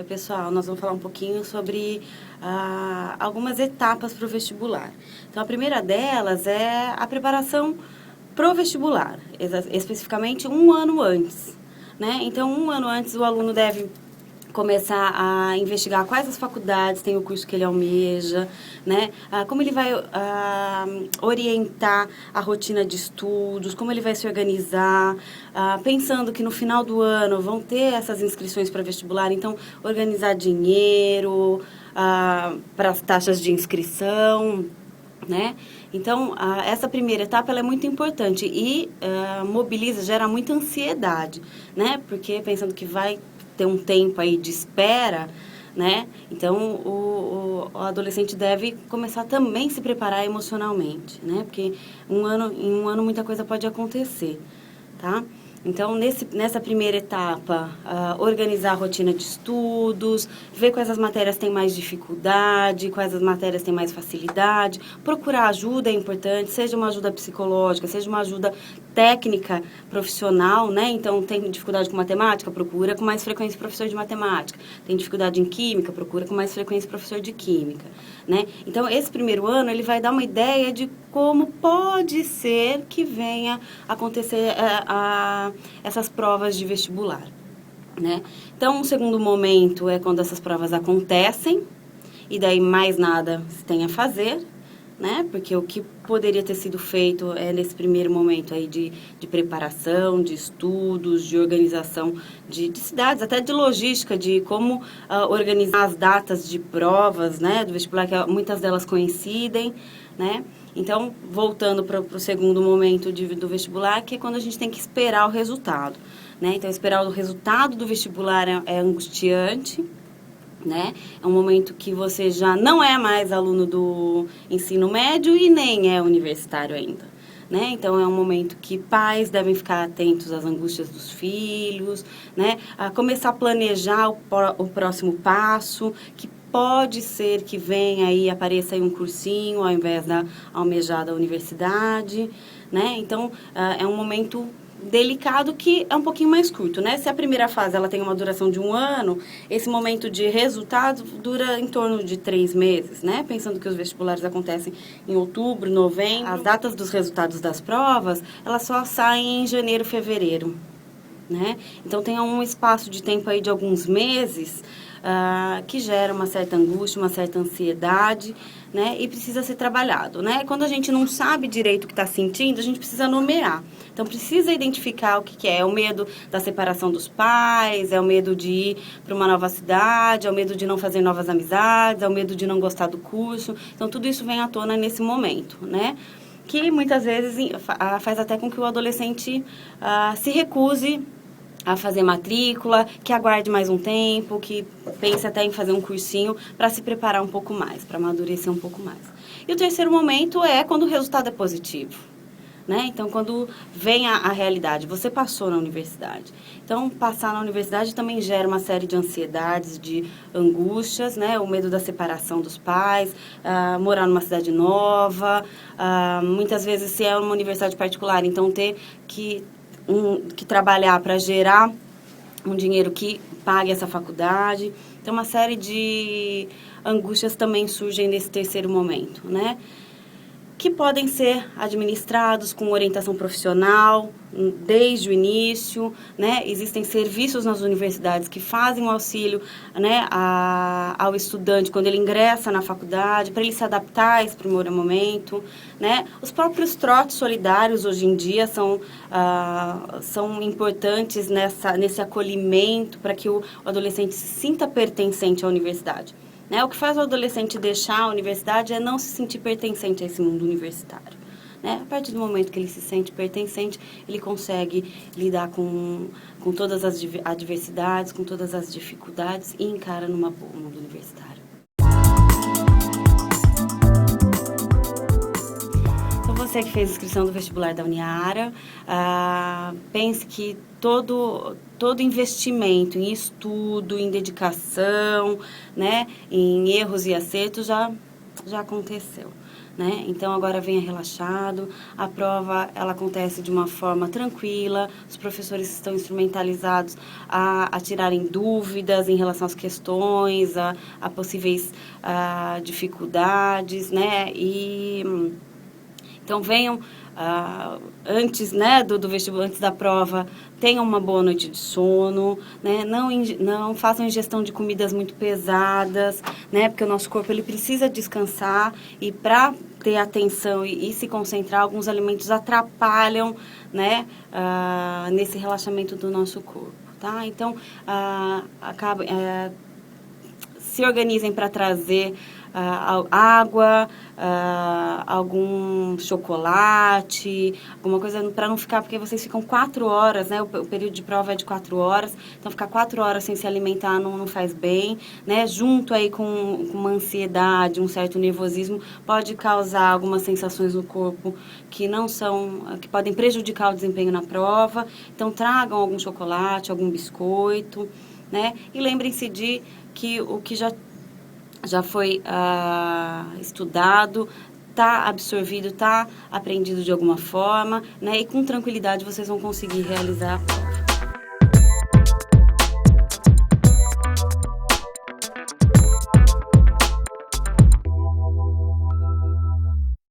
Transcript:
Oi, pessoal, nós vamos falar um pouquinho sobre algumas etapas para o vestibular. Então, a primeira delas é a preparação pro vestibular, especificamente um ano antes, né? Então, um ano antes, o aluno deve começar a investigar quais as faculdades tem o curso que ele almeja, né? Como ele vai orientar a rotina de estudos, como ele vai se organizar, pensando que no final do ano vão ter essas inscrições para vestibular, então organizar dinheiro para as taxas de inscrição, né? Então, essa primeira etapa ela é muito importante e mobiliza, gera muita ansiedade, né? Porque pensando que vai ter um tempo aí de espera, né? Então, o adolescente deve começar também a se preparar emocionalmente, né? Porque em um ano muita coisa pode acontecer, tá? Então, nessa primeira etapa, organizar a rotina de estudos, ver quais as matérias têm mais dificuldade, quais as matérias têm mais facilidade, procurar ajuda é importante, seja uma ajuda psicológica, seja uma ajuda técnica, profissional, né? Então, tem dificuldade com matemática, procura com mais frequência professor de matemática. Tem dificuldade em química, procura com mais frequência professor de química, né? Então, esse primeiro ano, ele vai dar uma ideia de como pode ser que venha acontecer essas provas de vestibular, né? Então, o segundo momento é quando essas provas acontecem, e daí mais nada se tem a fazer, né? Porque o que poderia ter sido feito é nesse primeiro momento aí de preparação, de estudos, de organização de cidades, até de logística, de como organizar as datas de provas, né? Do vestibular, que muitas delas coincidem, né? Então, voltando para o segundo momento do vestibular, que é quando a gente tem que esperar o resultado, né? Então, esperar o resultado do vestibular é angustiante, né? É um momento que você já não é mais aluno do ensino médio e nem é universitário ainda, né? Então, é um momento que pais devem ficar atentos às angústias dos filhos, né? A começar a planejar o próximo passo, que pode ser que venha aí, apareça aí um cursinho ao invés da almejada universidade, né? Então, é um momento delicado que é um pouquinho mais curto, né? Se a primeira fase ela tem uma duração de um ano, esse momento de resultado dura em torno de 3 meses, né? Pensando que os vestibulares acontecem em outubro, novembro, as datas dos resultados das provas, elas só saem em janeiro, fevereiro, né? Então, tem um espaço de tempo aí de alguns meses que gera uma certa angústia, uma certa ansiedade, né? E precisa ser trabalhado, né? Quando a gente não sabe direito o que está sentindo, a gente precisa nomear. Então, precisa identificar o que é. É o medo da separação dos pais, é o medo de ir para uma nova cidade, é o medo de não fazer novas amizades, é o medo de não gostar do curso. Então, tudo isso vem à tona nesse momento, né? Que muitas vezes faz até com que o adolescente se recuse a fazer matrícula, que aguarde mais um tempo, que pense até em fazer um cursinho para se preparar um pouco mais, para amadurecer um pouco mais. E o terceiro momento é quando o resultado é positivo, né? Então, quando vem a realidade, você passou na universidade. Então, passar na universidade também gera uma série de ansiedades, de angústias, né? O medo da separação dos pais, morar numa cidade nova, muitas vezes se é uma universidade particular, então ter que trabalhar para gerar um dinheiro que pague essa faculdade. Então, uma série de angústias também surgem nesse terceiro momento, né? Que podem ser administrados com orientação profissional desde o início, né? Existem serviços nas universidades que fazem o auxílio, né, ao estudante quando ele ingressa na faculdade, para ele se adaptar a esse primeiro momento, né? Os próprios trotes solidários hoje em dia são importantes nesse acolhimento para que o adolescente se sinta pertencente à universidade. Né? O que faz o adolescente deixar a universidade é não se sentir pertencente a esse mundo universitário. Né? A partir do momento que ele se sente pertencente, ele consegue lidar com todas as adversidades, com todas as dificuldades e encara numa boa o mundo universitário. Então, você que fez a inscrição do vestibular da Uniara, pense que todo investimento em estudo, em dedicação, né, em erros e acertos já já aconteceu, né? Então, agora venha relaxado, a prova, ela acontece de uma forma tranquila, os professores estão instrumentalizados a tirarem dúvidas em relação às questões, a possíveis dificuldades, né? Então, venham antes, né, do vestibular, antes da prova, tenham uma boa noite de sono, né? Não façam ingestão de comidas muito pesadas, né? Porque o nosso corpo, ele precisa descansar e para ter atenção e se concentrar, alguns alimentos atrapalham, né, nesse relaxamento do nosso corpo, tá? Então, se organizem para trazer água, algum chocolate, alguma coisa para não ficar, porque vocês ficam 4 horas, né? O período de prova é de 4 horas, então ficar 4 horas sem se alimentar não faz bem, né? Junto aí com uma ansiedade, um certo nervosismo, pode causar algumas sensações no corpo que não são, que podem prejudicar o desempenho na prova. Então tragam algum chocolate, algum biscoito, né? E lembrem-se de que o que já foi estudado, está absorvido, está aprendido de alguma forma, né? E com tranquilidade vocês vão conseguir realizar a prova.